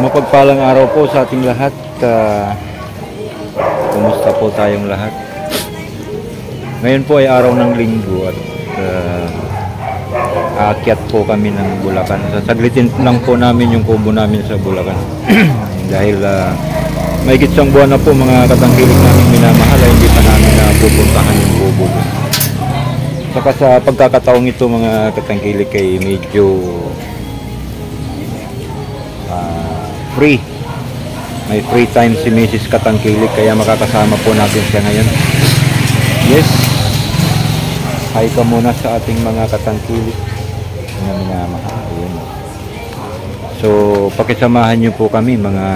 Mapagpalang araw po sa ating lahat. Kumusta po tayong lahat? Ngayon po ay araw ng linggo at aakyat po kami ng Bulacan. Sasaglitin lang po namin yung kubo namin sa Bulacan. Dahil may gitsang buwan na po mga katangkilik namin minamahal ay hindi pa namin pupuntahan yung kubo. Saka sa pagkakataong ito mga katangkilik ay medyo free. May free time si Mrs. Katangkilik kaya makakasama po natin siya ngayon. Yes. Hi ka muna sa ating mga katangkilik na minamahal. Ayun. So, pakisamahan niyo po kami mga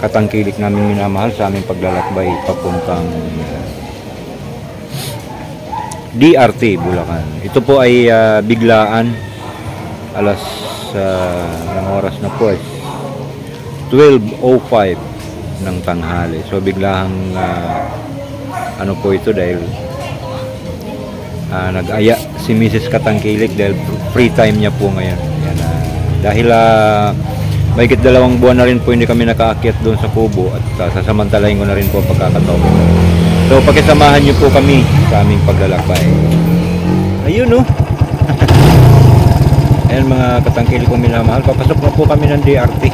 katangkilik namin minamahal sa aming paglalakbay papuntang DRT Bulacan. Ito po ay biglaan. Alas ng oras na po ay 12:05 ng tanghali. So biglang ano po ito dahil nag-aya si Mrs. Katangkilik dahil free time niya po ngayon. Yan, dahil mahigit 2 buwan na rin po hindi kami nakaakyat doon sa kubo at sasamantalahin ko na rin po pagkakataon. So pakisamahan niyo po kami sa aming paglalakbay. Ayun oh. Ayan mga katangkilik ko minamahal, papasok na po kami ng DRT.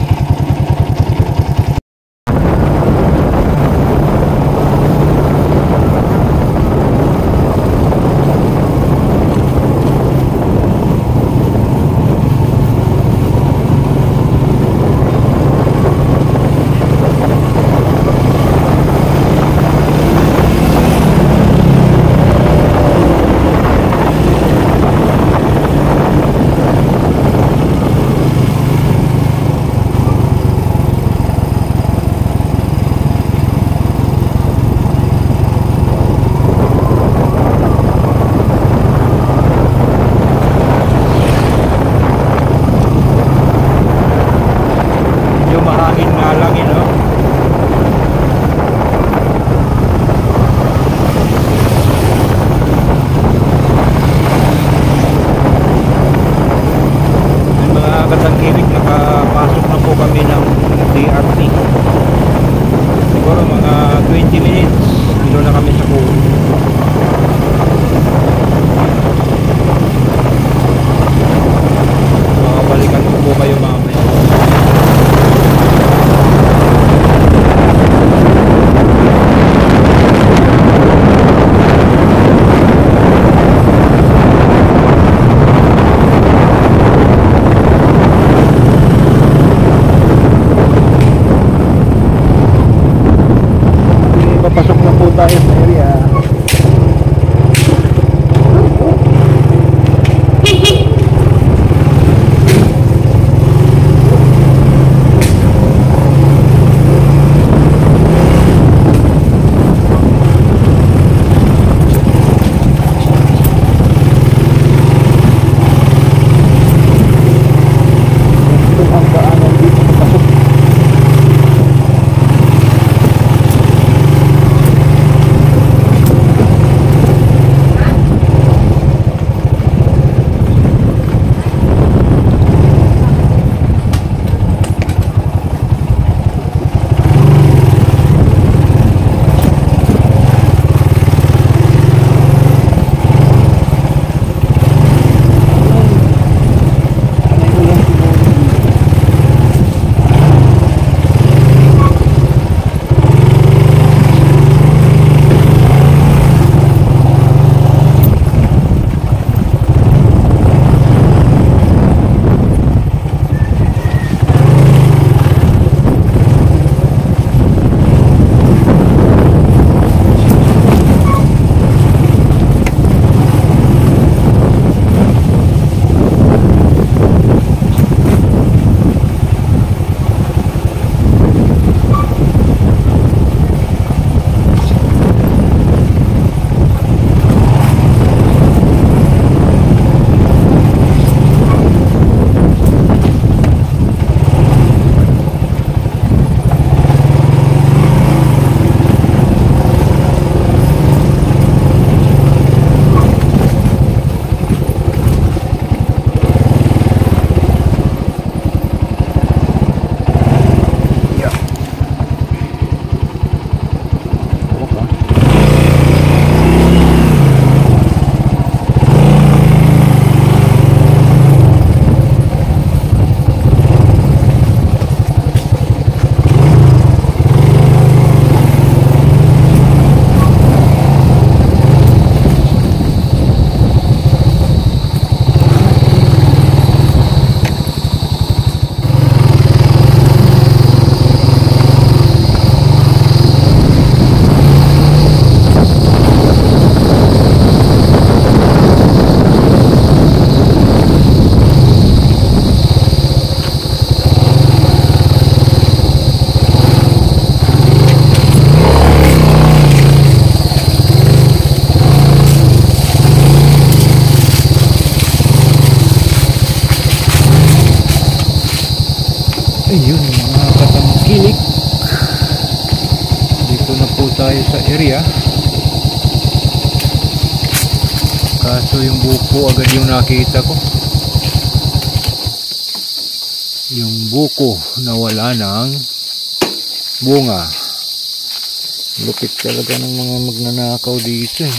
tayo sa area. Kaso yung buko agad yung nakita ko. Yung buko na wala ng bunga. Lupit talaga ng mga magnanakaw dito eh.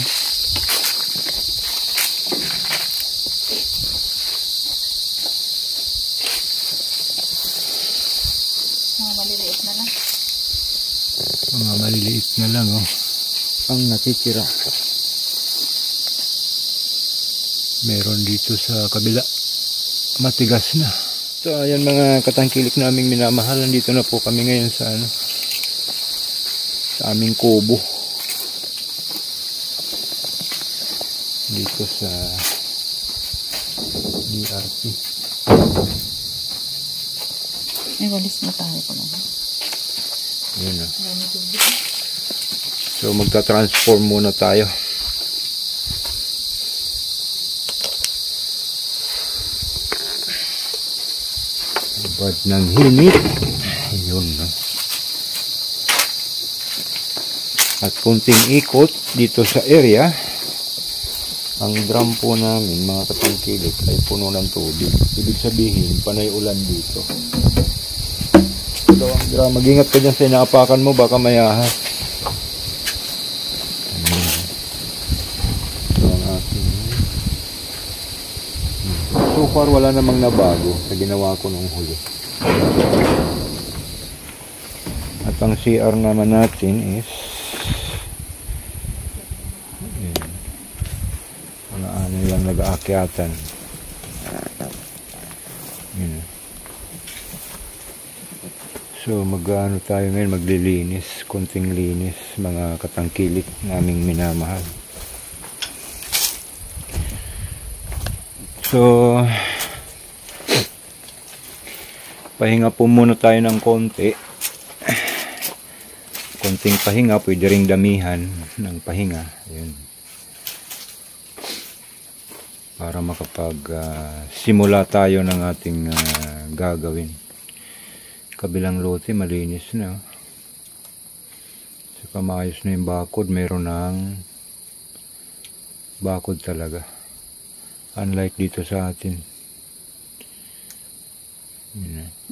Mga maliliit na lang. Mga maliliit na lang oh. Ang natitira. Meron dito sa kabila. Matigas na. So ayan mga katangkilik naming minamahal. Nandito na po kami ngayon sa sa aming kubo. Dito sa DRT. May walis na tayo ko lang. Yun na. So magta-transform muna tayo. Bad ng hinit. Ayun no. At kunting ikot dito sa area. Ang drum po namin mga katangkilik ay puno ng tubig. Ibig sabihin panay ulan dito. So ang drum, mag-ingat ka dyan sa inaapakan mo, baka may ahas. So ang aking so far wala namang nabago sa ginawa ko nung huli. At ang CR naman natin is mga ano lang nag-aakyatan. So mag-ano tayo ngayon, maglilinis, konting linis mga katangkilik naming minamahal. So pahinga po muna tayo ng konti. Konting pahinga, pwede ring damihan ng pahinga. Ayun. Para makapag simula tayo ng ating gagawin. Kabilang lote malinis na. Saka maayos na yung bakod. Meron ng bakod talaga. Unlike dito sa atin.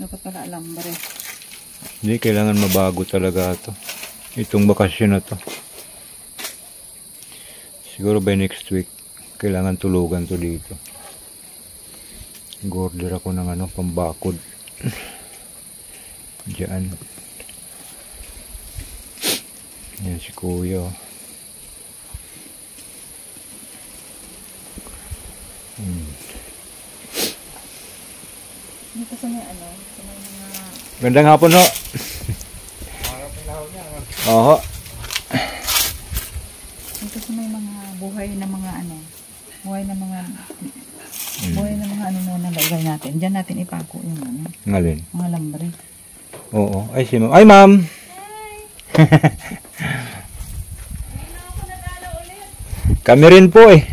Dapat pala alambre. Hindi, kailangan mabago talaga ito. Itong bakasyon na to. Siguro by next week, kailangan tulugan to dito. Order ako ng pambakod. Diyan. Yan si Kuya. Dito sa may sa may mga... Gandang hapon ho. Oho. Dito sa may mga buhay na mga buhay na mga na nalagay natin. Diyan natin ipako yung Ngalin? mga lambre. Oo. Ay, si ma'am. Ay, ma'am! Kami rin po eh.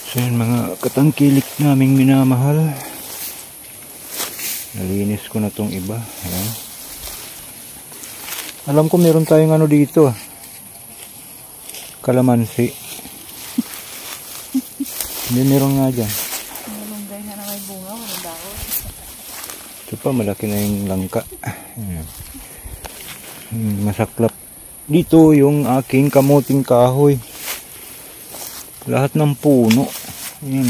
So yun mga katangkilik naming minamahal. Nalinis ko na tong iba. Ayan. Alam ko meron tayong dito kalamansi. Hindi meron nga dyan. Malunggay na may bunga, walang dahon. Ito pa, malaki na yung langka. Masaklap. Dito yung aking kamuting kahoy. Lahat ng puno. Ayan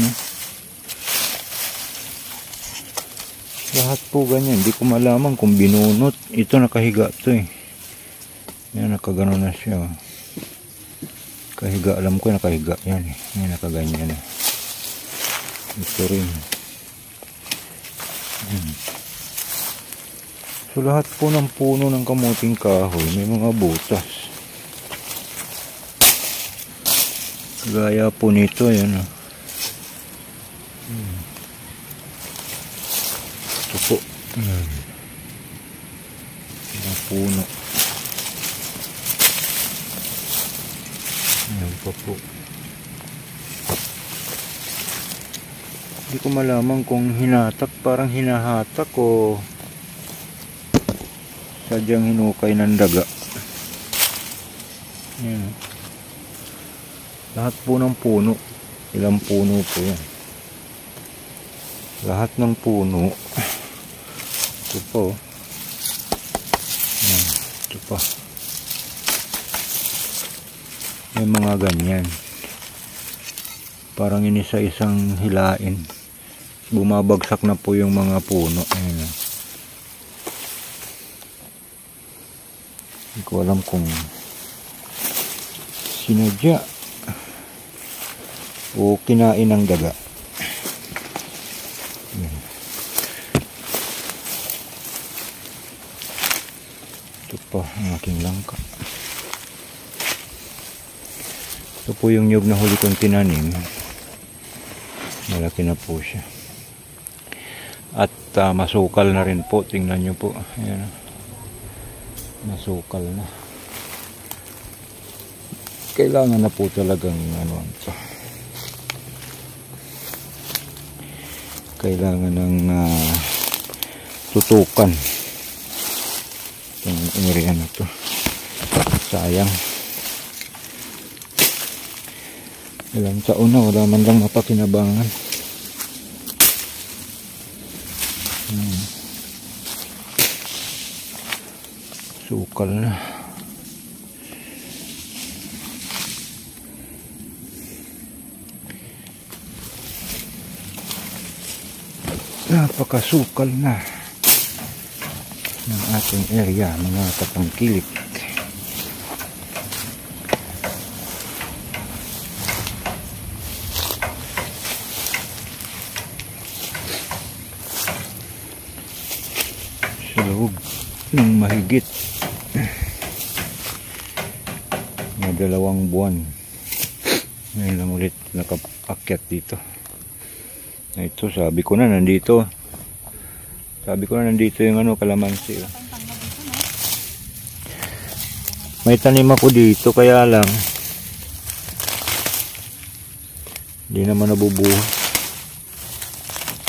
lahat po ganyan. Hindi ko malaman kung binunot. Ito nakahiga to eh. Yan, nakagano na siya. Kahiga, alam ko nakahiga yan eh. Yan, nakaganyan eh. Ito rin. So lahat po ng puno ng kamuting kahoy may mga butas. Gaya po nito, yan oh. Ito po. Mga puno. Ayan pa po. Hindi ko malaman kung hinatak, parang hinahatak o sadyang hinukay ng daga. Yan. Lahat po ng puno. Ilang puno po yan. Lahat ng puno. Ito po. Yan. Ito pa. May mga ganyan. Parang inisa-isang hilain. Bumabagsak na po yung mga puno. Ayan. Hindi ko alam kung sinadya o kinain ng daga. Ayan. Ito pa ang aking langka. Ito po yung nyug na huli kong tinanim. Malaki na po siya. At masukal na rin po. Tingnan nyo po. Ayan. Masukal na. Kailangan na po talagang ano ito. Kailangan ng tutukan itong area na to. Sayang. Ilang taon na wala man lang mapakinabangan. Sukal na. Napakasukal na ng ating area, mga katangkilik. Sa loob ng mahigit na 2 buwan ngayon lang ulit nakaakyat dito. Ito sabi ko na nandito yung ano, kalamansi. May tanim ako dito kaya lang hindi naman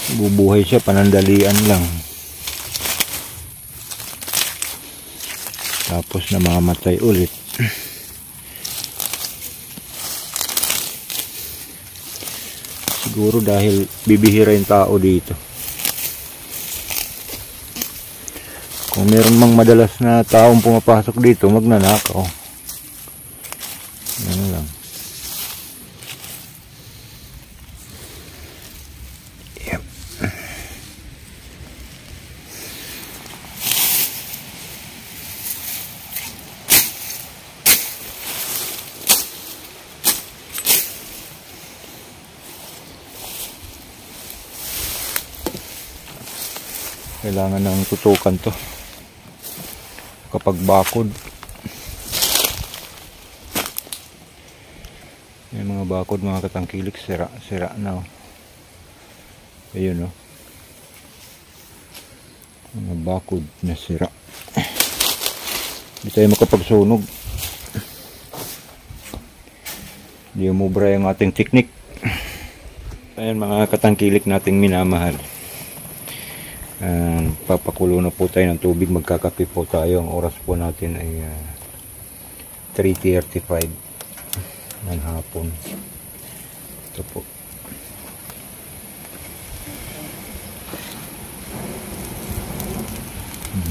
nabubuhay siya, panandalian lang. Tapos namamatay ulit. Siguro dahil bibihira yung tao dito. Kung meron mang madalas na taong pumapasok dito, magnanakaw. Ano lang. Yep. Kailangan ng tutukan to kapag bakod. Yung mga bakod, mga katangkilik, sira na. Ayun, mga bakod na sira. Hindi tayo makapagsunog. Hindi umubra yung ating teknik. Ayan, mga katangkilik nating minamahal. Papakulo na po tayo ng tubig, magkakape po tayo. Ang oras po natin ay 3:35 ng hapon. Ito po.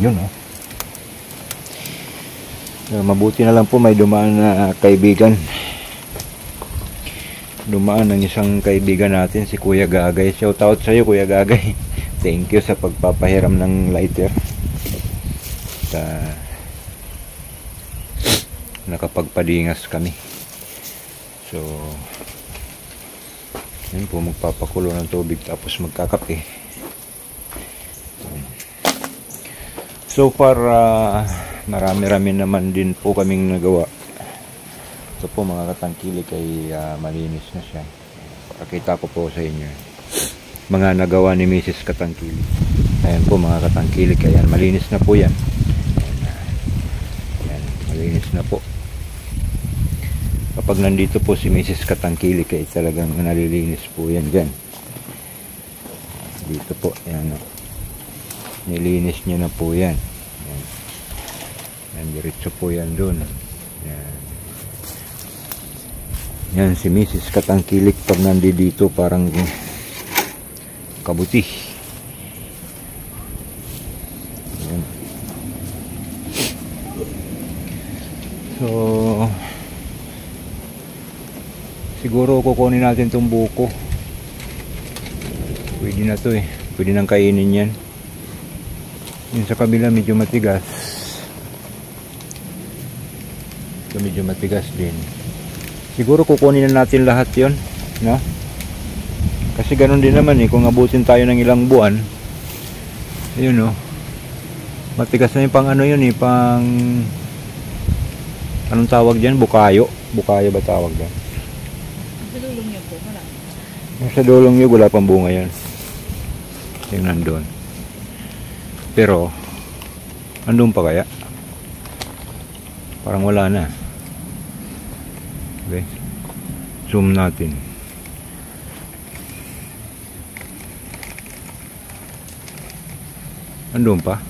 Yun, mabuti na lang po may dumaan na kaibigan. Dumaan ng isang kaibigan natin, si Kuya Gagay. Shout out sa iyo, Kuya Gagay. Thank you sa pagpapahiram ng lighter. Nakapagpadingas kami. So, yun po, magpapakulo ng tubig tapos magkakape. So far, marami-rami naman din po kaming nagawa. Ito po, mga katangkilik, ay malinis na siya. Pakita ko po sa inyo mga nagawa ni Mrs. Katangkilik. Ayan po, mga katangkilik, ayan, malinis na po yan. Ayan, malinis na po. Kapag nandito po si Mrs. Katangkilik ay talagang nalilinis po yan dyan. Dito po, yan o. Nilinis niya na po yan. Yan. Yan, diretso po yan dun. Yan. Yan si Mrs. Katangkilik pag nandito parang kabuti. Yan. So siguro kukunin natin tong buko. Pwede na to eh. Pwede nang kainin yan. Yung sa kabila medyo matigas. Ito medyo matigas din. Siguro kukunin na natin lahat yon, no? Kasi ganun din naman eh. Kung abutin tayo ng ilang buwan, ayun no. Matigas na yung pang ano yun eh. Pang anong tawag dyan? Bukayo. Bukayo ba tawag dyan? Sa dulong niyo po, wala. Sa dulong niyo wala pang bunga yan. Yung nandun. Pero andun pa kaya? Parang wala na. Okay. Zoom natin. Andun pa?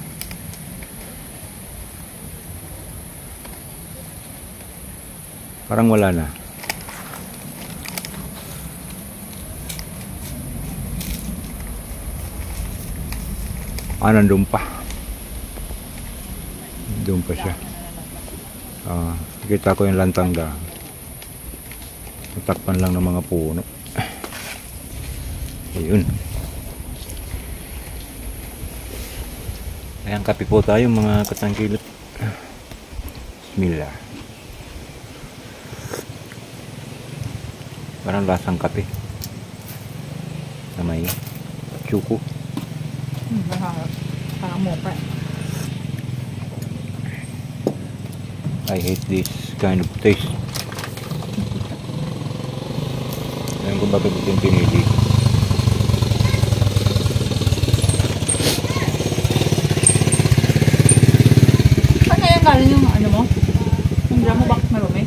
Parang wala na. Nandun pa. Nandun pa siya. Kita ko yung lantangga. Natakpan lang ng mga puno. Ayun. Ayan, kape po tayo mga katangkilik. Bismillah. Parang lasang kape. Na may chuko. Parang mocha. I hate this kind of taste. Alam ko bakit ito yung pinili. Saan kaya galing yung ano mo? Yung drum mo bakit marumi?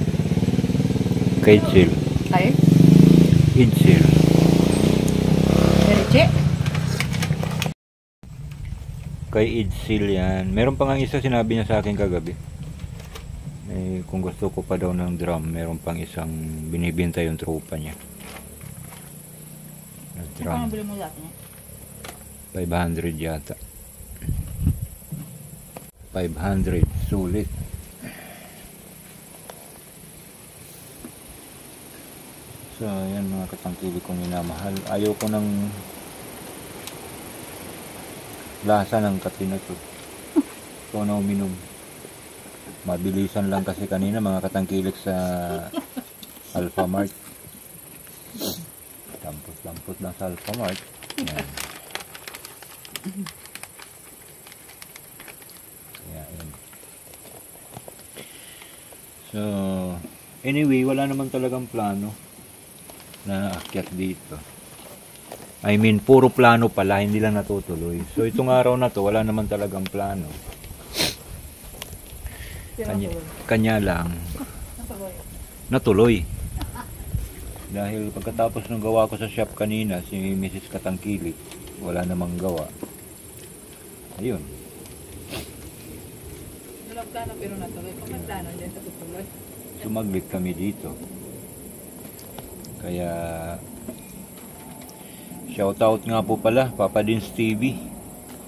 Kay Chill. Tayo? Idsil. Dereche? Kay Idsil yan. Meron pa nga isa sinabi niya sa akin kagabi. Eh, kung gusto ko pa daw ng drum, meron pang isang binibinta yung tropa niya. Na Ano drum. nabili mo dati niya? 500 yata. 500. Sulit. So, ayan mga katangkilik kong minamahal. Ayaw ko ng lasa ng kape na to. Ito na uminom. Mabilisan lang kasi kanina mga katangkilik sa Alphamart. Lampot lang sa Alphamart. Yan. Yan. So, anyway, wala naman talagang plano na akyat dito. I mean, puro plano pala, hindi lang natutuloy. So, itong araw na to, wala naman talagang plano. Kanya lang natuloy. Dahil pagkatapos ng gawa ko sa shop kanina, si Mrs. Katangkilik, wala namang gawa. Ayun. Walang plano pero natuloy. Pag may plano, dyan sa tutuloy. Sumaglit kami dito. Kaya shoutout nga po pala Papa Dins TV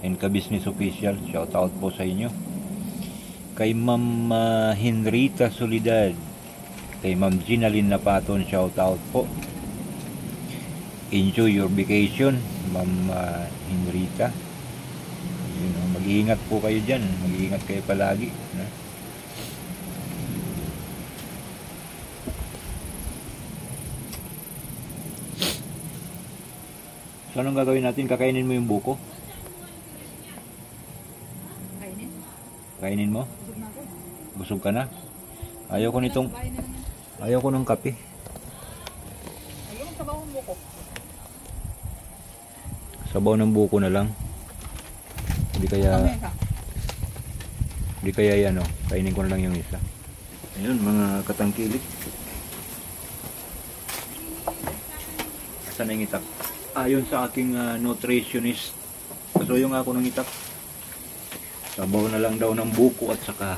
and Ka-Business Official. Shoutout po sa inyo. Kay Ma'am Henrita Solidad, kay Ma'am Ginalyn Napaton, shoutout po. Enjoy your vacation, Ma'am Henrita. Mag-iingat po kayo dyan. Mag-iingat kayo palagi. So, anong gagawin natin? Kakainin mo yung buko? Kainin? Kainin mo? Busog na ako. Busog ka na? Ayaw ko nitong... Kain na naman. Ayaw ko ng kape. Ayaw ang sabaw ng buko. Sabaw ng buko na lang. Hindi kaya... Kamay ka. Hindi kaya yan, oh. Kainin ko na lang yung isa. Ayun, mga katangkilik. Asan na yung itak? Ayon sa aking nutritionist, pasuyo nga ako ng itak. Sabaw na lang daw ng buko at saka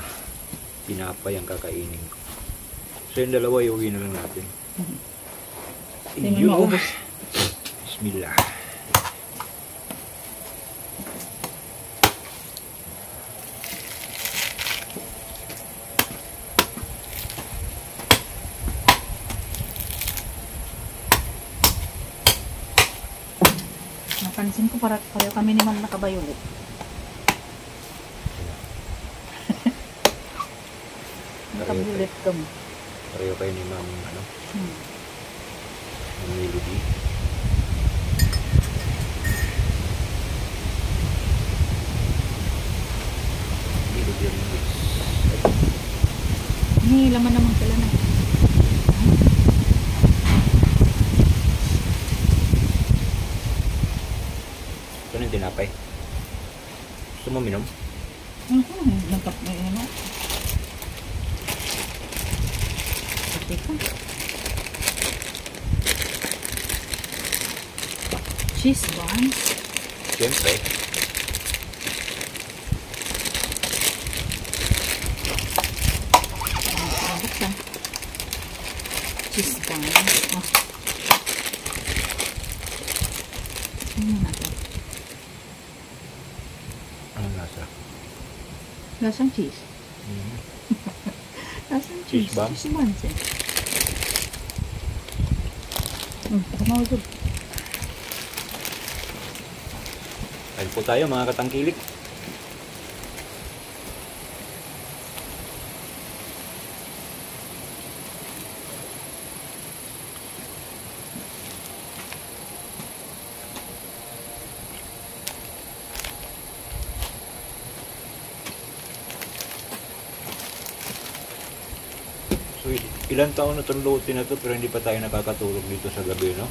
tinapay ang kakainin ko. So yung dalawa, iuwi na lang natin. Hindi mo maubos. Bismillah. Napansin ko pareho kami ni Ma'am nakabayulit. Nakabulit kami. Pareho kayo ni Ma'am, Hmm. Ma'am Melody. Melody ang mix. May laman naman sila na. Ito na yung tinapay. Gusto mo minom? Nagkap na yun. Pati ka. Cheese buns. Siyempre. Buksan. Cheese buns. Oh. Ano natin? Anong lasa? Lasang cheese. Mm. Lasang Cheese cheese. buns? Cheese buns eh. Kumawag. Kain po tayo mga katangkilik. So, ilang taon na itong lote na to pero hindi pa tayo nakakatulog dito sa gabi, no?